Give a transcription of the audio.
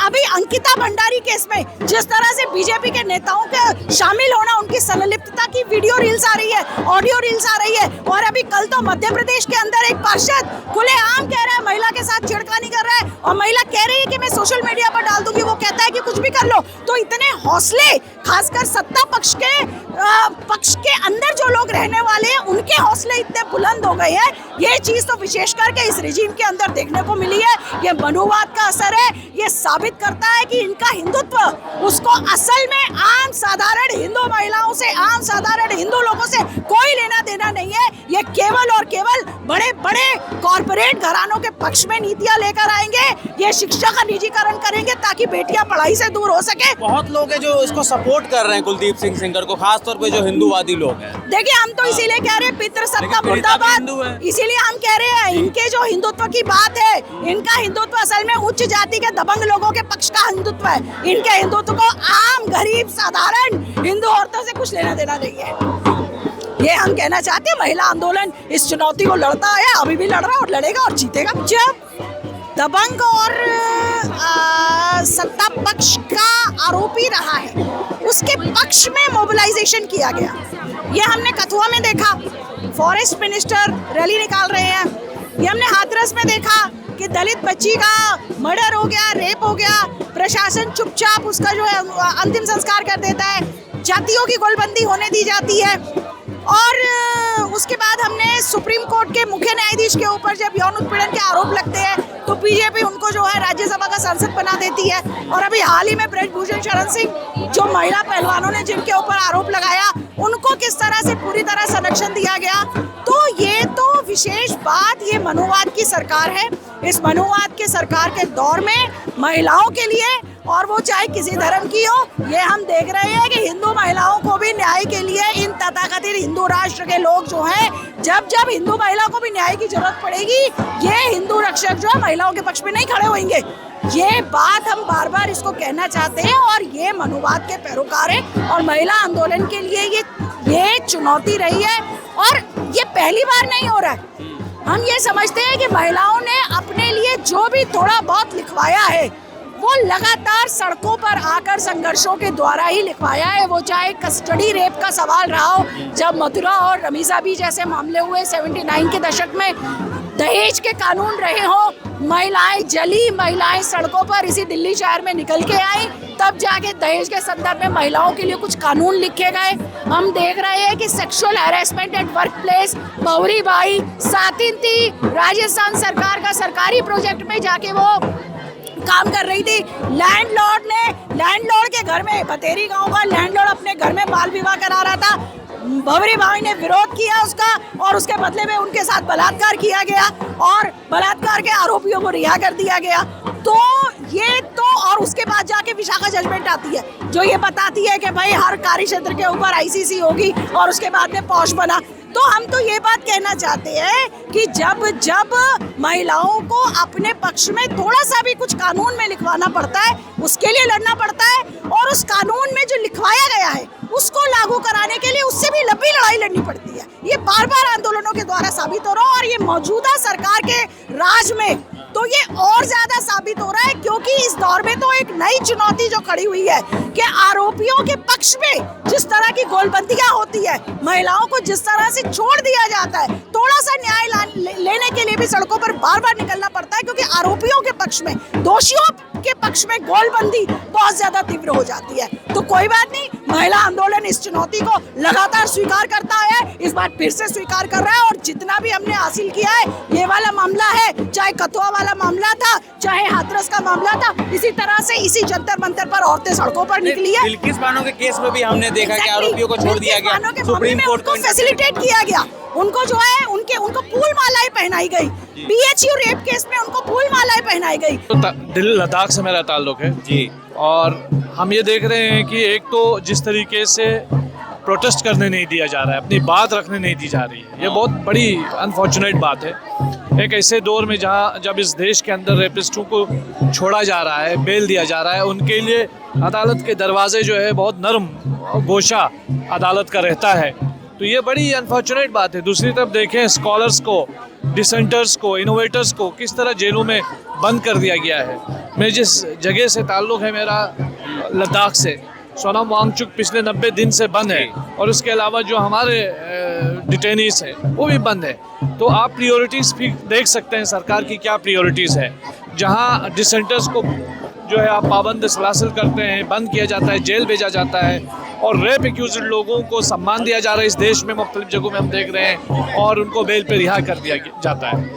अभी अंकिता भंडारी केस में जिस तरह से बीजेपी के नेताओं के शामिल होना, उनकी संलिप्तता की वीडियो रील्स आ रही है, ऑडियो रील्स आ रही है, और अभी कल तो मध्य प्रदेश के अंदर एक पार्षद खुलेआम कह रहा है, महिला के साथ छेड़खानी कर रहा है, और महिला कह रही है कि मैं सोशल मीडिया पर डाल दूंगी, वो कहता है कि कुछ भी कर लो। तो इतने हौसले, खासकर सत्ता पक्ष के अंदर जो लोग रहने वाले हैं, उनके हौसले इतने बुलंद हो गए हैं। ये चीज तो विशेष करके इस रिजीम के अंदर देखने को मिली है। ये मनुवाद का असर है। ये साबित करता है कि इनका हिंदुत्व, उसको असल में आम साधारण हिंदू महिलाओं से, आम साधारण हिंदू लोगों से कोई लेना देना नहीं है। ये केवल और केवल बड़े बड़े कॉर्पोरेट घरानों के पक्ष में नीतियां लेकर आएंगे। ये शिक्षा का निजीकरण करेंगे ताकि बेटियां पढ़ाई से दूर हो सके। बहुत लोग हैं जो इसको सपोर्ट कर रहे हैं, कुलदीप सिंह सेंगर को, खासतौर पे जो हिंदूवादी लोग हैं। देखिए, हम तो इसीलिए कह रहे हैं पितृसत्ता मुर्दाबाद, इसीलिए हम कह रहे हैं इनके जो हिंदुत्व की बात है, इनका हिंदुत्व असल में उच्च जाति के दबंग लोगों के पक्ष का हिंदुत्व है। इनके हिंदुत्व को आम गरीब साधारण हिंदू औरतों से कुछ लेना देना नहीं है। ये हम कहना चाहते हैं। महिला आंदोलन इस चुनौती को लड़ता है, अभी भी लड़ रहा है और लड़ेगा और जीतेगा। जब दबंग और सत्ता पक्ष का आरोपी रहा है, उसके पक्ष में मोबिलाइजेशन किया गया। ये हमने कथुआ में देखा, फॉरेस्ट मिनिस्टर रैली निकाल रहे हैं। ये हमने हाथरस में देखा कि दलित बच्ची का मर्डर हो गया, रेप हो गया, प्रशासन चुपचाप उसका जो है अंतिम संस्कार कर देता है, जातियों की गोलबंदी होने दी जाती है। और उसके बाद हमने सुप्रीम कोर्ट के मुख्य न्यायाधीश के ऊपर जब यौन उत्पीड़न के आरोप लगते हैं तो बीजेपी उनको जो है राज्यसभा का सांसद बना देती है। और अभी हाल ही में ब्रजभूषण शरण सिंह, जो महिला पहलवानों ने जिनके ऊपर आरोप लगाया, उनको किस तरह से पूरी तरह संरक्षण दिया गया। तो ये तो विशेष बात, ये मनुवाद की सरकार है। इस मनुवाद के सरकार के दौर में महिलाओं के लिए, और वो चाहे किसी धर्म की हो, ये हम देख रहे हैं कि हिंदू महिलाओं को भी न्याय के लिए इन तथाकथित हिंदू राष्ट्र के लोग जो हैं, जब जब हिंदू महिला को भी न्याय की जरूरत पड़ेगी, ये हिंदू रक्षक जो है महिलाओं के पक्ष में नहीं खड़े होंगे। ये बात हम बार बार इसको कहना चाहते हैं, और ये मनुवाद के पैरोकार हैं। और महिला आंदोलन के लिए ये चुनौती रही है, और ये पहली बार नहीं हो रहा है। हम ये समझते हैं कि महिलाओं ने अपने लिए जो भी थोड़ा बहुत लिखवाया है, वो लगातार सड़कों पर आकर संघर्षों के द्वारा ही लिखवाया है। वो चाहे कस्टडी रेप का सवाल रहा हो, जब मथुरा और रमीज़ाबी जैसे मामले हुए 79 के दशक में, दहेज के कानून रहे हो, महिलाएं जली, महिलाएं सड़कों पर इसी दिल्ली शहर में निकल के आई, तब जाके दहेज के संदर्भ में महिलाओं के लिए कुछ कानून लिखे गए। हम देख रहे हैं कि sexual harassment at work place, Bhanwari Bai, सातिन थी, राजस्थान सरकार का सरकारी प्रोजेक्ट में जाके वो काम कर रही थी। लैंडलॉर्ड के घर में, बतेरी गांव का लैंडलॉर्ड अपने घर में बाल विवाह करा रहा था। भवरी भाई ने विरोध किया उसका, और उसके बदले में उनके साथ बलात्कार किया गया, और बलात्कार के आरोपियों को रिहा कर दिया गया। तो ये तो, और उसके बाद जाके विशाखा जजमेंट आती है जो ये बताती है कि भाई हर कार्य क्षेत्र के ऊपर आईसीसी होगी, और उसके बाद में पॉश बना। तो हम तो ये बात कहना चाहते हैं कि जब जब महिलाओं को अपने पक्ष में थोड़ा सा भी कुछ कानून में लिखवाना पड़ता है, उसके लिए लड़ना पड़ता है, और उस कानून में जो लिखवाया गया है उसको लागू कराने के लिए उससे भी लंबी लड़ाई लड़नी पड़ती है। ये बार बार आंदोलनों के द्वारा साबित हो रहा है, और ये मौजूदा सरकार के राज में तो ये और ज्यादा साबित हो रहा है, क्योंकि इस दौर में तो एक नई चुनौती जो खड़ी हुई है कि आरोपियों के पक्ष में जिस तरह की गोलबंदियां होती है, महिलाओं को जिस तरह से छोड़ दिया जाता है, थोड़ा सा न्याय लेने के लिए भी सड़कों पर बार बार निकलना पड़ता है, क्योंकि आरोपियों के पक्ष में, दोषियों के पक्ष में गोलबंदी बहुत ज्यादा तीव्र हो जाती है। तो कोई बात नहीं, महिला आंदोलन इस चुनौती को लगातार स्वीकार करता है, इस बार फिर से स्वीकार कर रहा है, और जितना भी हमने हासिल किया है, ये वाला मामला है, चाहे कथुआ वाला मामला था, चाहे हाथरस का मामला था, इसी तरह से इसी जंतर मंतर पर औरतें सड़कों पर निकली है। बिल्किस बानो के केस में भी हमने देखा कि आरोपियों को छोड़ दिया गया, सुप्रीम कोर्ट को फैसिलिटेट किया गया, उनको जो है उनको फूल मालाएं पहनाई गई। बीएचयू रेप केस में उनको फूल मालाएं पहनाई गई। तो दिल्ली लद्दाख से मेरा ताल्लुक है जी, और हम ये देख रहे हैं कि एक तो जिस तरीके से प्रोटेस्ट करने नहीं दिया जा रहा है, अपनी बात रखने नहीं दी जा रही है, ये बहुत बड़ी अनफॉर्चुनेट बात है। एक ऐसे दौर में जहाँ जब इस देश के अंदर रेपिस्टों को छोड़ा जा रहा है, बेल दिया जा रहा है, उनके लिए अदालत के दरवाजे जो है बहुत नरम गोशा अदालत का रहता है, तो ये बड़ी अनफॉर्चुनेट बात है। दूसरी तरफ देखें स्कॉलर्स को, डिसेंटर्स को, इनोवेटर्स को किस तरह जेलों में बंद कर दिया गया है। मैं जिस जगह से ताल्लुक़ है मेरा, लद्दाख से, सोनम वांगचुक पिछले 90 दिन से बंद है, और उसके अलावा जो हमारे डिटेनीस हैं वो भी बंद है। तो आप प्रियोरिटीज़ भी देख सकते हैं सरकार की क्या प्रियोरिटीज़ है। जहाँ डिसेंटर्स को जो है आप पाबंद सलासिल करते हैं, बंद किया जाता है, जेल भेजा जाता है, और रेप एक्यूज्ड लोगों को सम्मान दिया जा रहा है इस देश में, मुख्तलिफ जगहों में हम देख रहे हैं, और उनको बेल पे रिहा कर दिया जाता है।